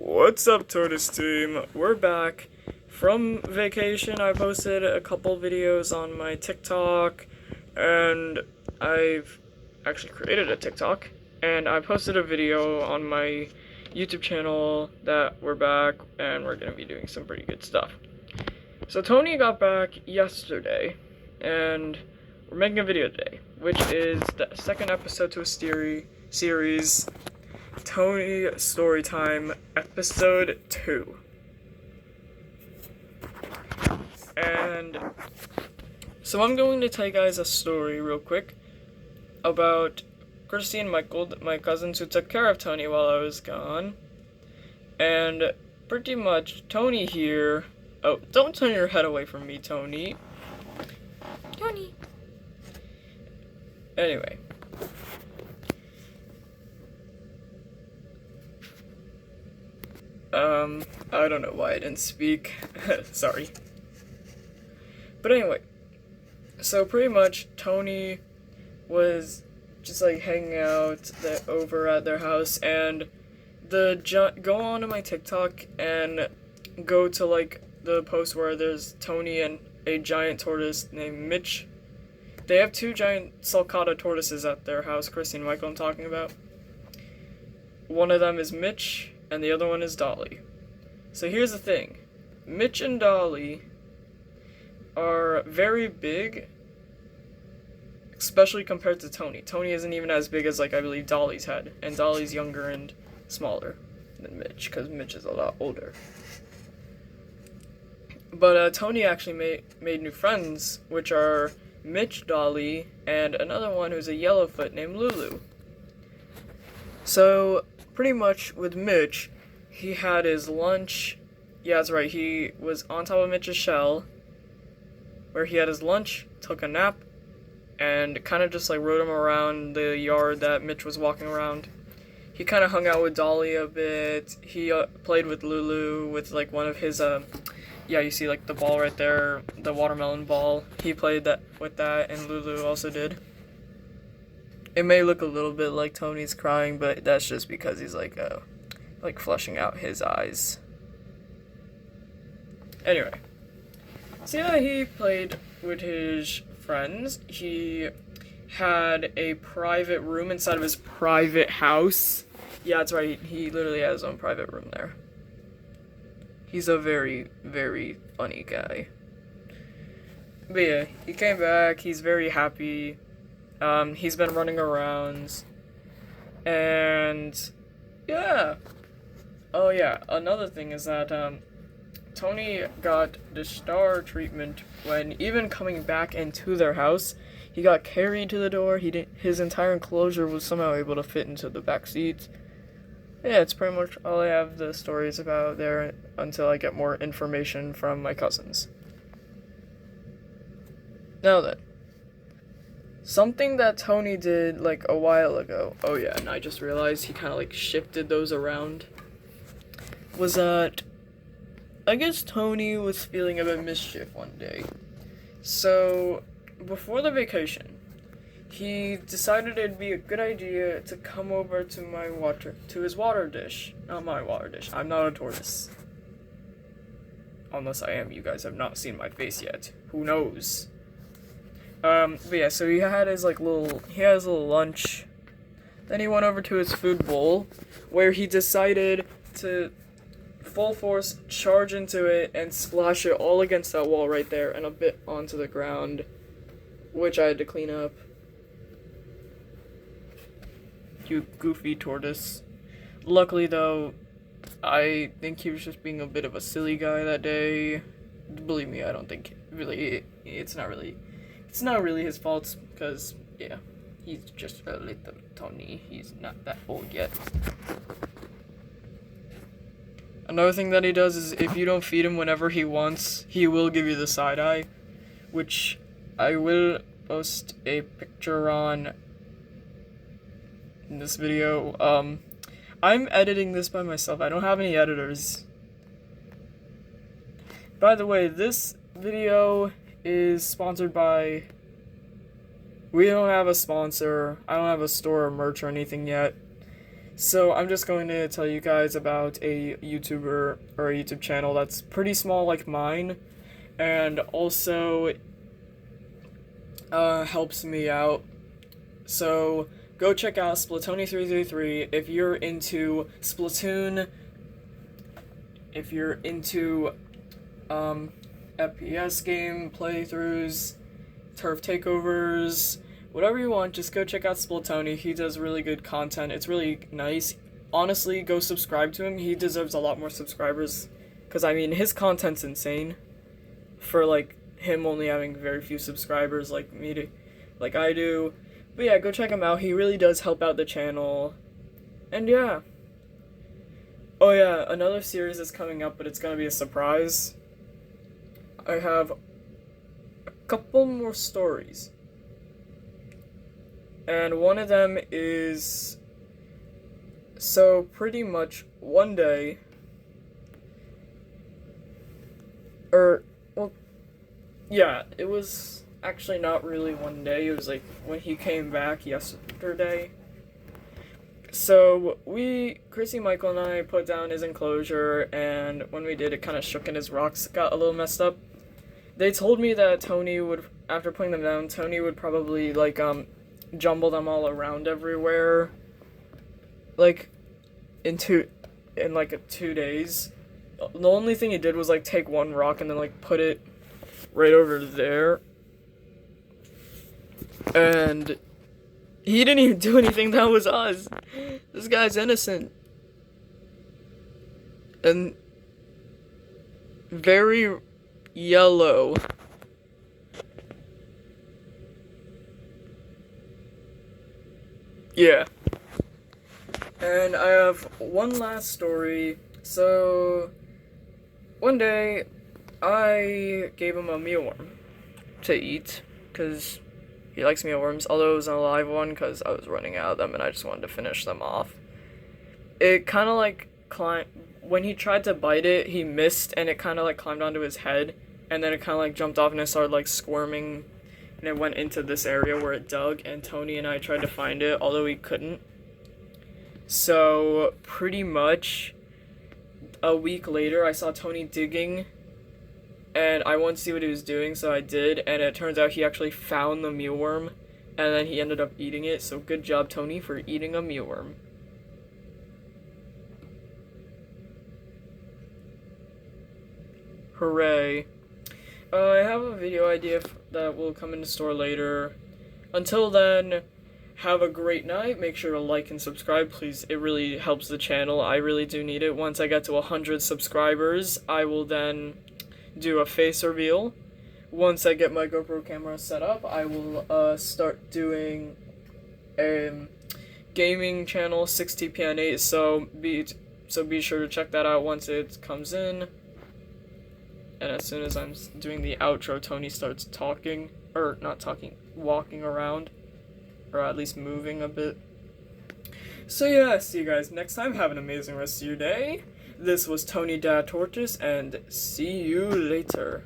What's up, Tortoise Team? We're back from vacation. I posted a couple videos on my TikTok, and I've actually created a TikTok, and I posted a video on my YouTube channel that we're back, and we're gonna be doing some pretty good stuff. So Tony got back yesterday, and we're making a video today, which is the second episode to a series, Tony Storytime, episode 2. And so I'm going to tell you guys a story real quick about Christy and Michael, my cousins who took care of Tony while I was gone. And pretty much Tony here... Oh, don't turn your head away from me, Tony. Tony. Anyway. I don't know why I didn't speak. Sorry. But anyway, so pretty much Tony was just like hanging out over at their house, and go on to my TikTok and go to like the post where there's Tony and a giant tortoise named Mitch. They have 2 giant sulcata tortoises at their house, Christy and Michael I'm talking about. One of them is Mitch, and the other one is Dolly. So here's the thing. Mitch and Dolly are very big, especially compared to Tony. Tony isn't even as big as, like, I believe Dolly's head, and Dolly's younger and smaller than Mitch, because Mitch is a lot older. But Tony actually made new friends, which are Mitch, Dolly, and another one who's a yellowfoot named Lulu. So, pretty much with Mitch, he had his lunch. Yeah, that's right, he was on top of Mitch's shell, where he had his lunch, took a nap, and kind of just like rode him around the yard that Mitch was walking around. He kind of hung out with Dolly a bit. He played with Lulu with like one of his, yeah, you see like the ball right there, the watermelon ball. He played that with that, and Lulu also did. It may look a little bit like Tony's crying, but that's just because he's like flushing out his eyes. Anyway, so yeah, he played with his friends. He had a private room inside of his private house. Yeah, that's right, he literally has his own private room there. He's a very, very funny guy. But yeah, he came back, he's very happy. He's been running around, and yeah. Oh yeah, another thing is that, Tony got the star treatment when even coming back into their house. He got carried to the door. His entire enclosure was somehow able to fit into the back seat. Yeah, it's pretty much all I have the stories about there until I get more information from my cousins. Now then, something that Tony did like a while ago. Oh yeah, and I just realized he kind of like shifted those around. Was that I guess Tony was feeling a bit mischief one day. So, before the vacation, he decided it'd be a good idea to come over to his water dish. Not my water dish. I'm not a tortoise. Unless I am, you guys have not seen my face yet. Who knows? But yeah, so he had his little lunch. Then he went over to his food bowl, where he decided to full force charge into it and splash it all against that wall right there and a bit onto the ground, which I had to clean up. You goofy tortoise. Luckily though, I think he was just being a bit of a silly guy that day. Believe me, I don't think it's not really his fault, because yeah, he's just a little Tony. He's not that old yet. Another thing that he does is if you don't feed him whenever he wants, he will give you the side eye, which I will post a picture on in this video. I'm editing this by myself. I don't have any editors. By the way, this video is sponsored by... We don't have a sponsor. I don't have a store or merch or anything yet. So I'm just going to tell you guys about a YouTuber or a YouTube channel that's pretty small like mine, and also helps me out. So go check out Splatoni333 if you're into Splatoon, if you're into FPS game playthroughs, turf takeovers, whatever you want, just go check out Splatoni. He does really good content. It's really nice. Honestly, go subscribe to him. He deserves a lot more subscribers, because I mean, his content's insane for like him only having very few subscribers like like I do. But yeah, go check him out. He really does help out the channel. And yeah. Oh yeah, another series is coming up, but it's gonna be a surprise. I have a couple more stories. And one of them is, so pretty much one day, well, yeah, it was actually not really one day, it was like when he came back yesterday. So Chrissy, Michael, and I put down his enclosure, and when we did, it kind of shook and his rocks got a little messed up. They told me that Tony would, after putting them down, Tony would probably, like, jumble them all around everywhere, like, in 2 days. The only thing he did was, like, take one rock and then, like, put it right over there. And he didn't even do anything, that was us. This guy's innocent. And very yellow. Yeah. And I have one last story. So, one day, I gave him a mealworm to eat, because he likes mealworms, although it was a live one, because I was running out of them and I just wanted to finish them off. It kind of like when he tried to bite it, he missed, and it kind of like climbed onto his head, and then it kind of like jumped off and it started like squirming, and it went into this area where it dug, and Tony and I tried to find it, although we couldn't. So, pretty much, a week later, I saw Tony digging, and I wanted to see what he was doing, so I did, and it turns out he actually found the mealworm, and then he ended up eating it, so good job, Tony, for eating a mealworm. Hooray. I have a video idea that will come in the store later. Until then, have a great night. Make sure to like and subscribe, please. It really helps the channel. I really do need it. Once I get to 100 subscribers, I will then do a face reveal. Once I get my GoPro camera set up, I will start doing a gaming channel, 6TPN8, so be sure to check that out once it comes in. And as soon as I'm doing the outro, Tony starts talking, or not talking, walking around, or at least moving a bit. So yeah, see you guys next time. Have an amazing rest of your day. This was Tony Da Tortoise, and see you later.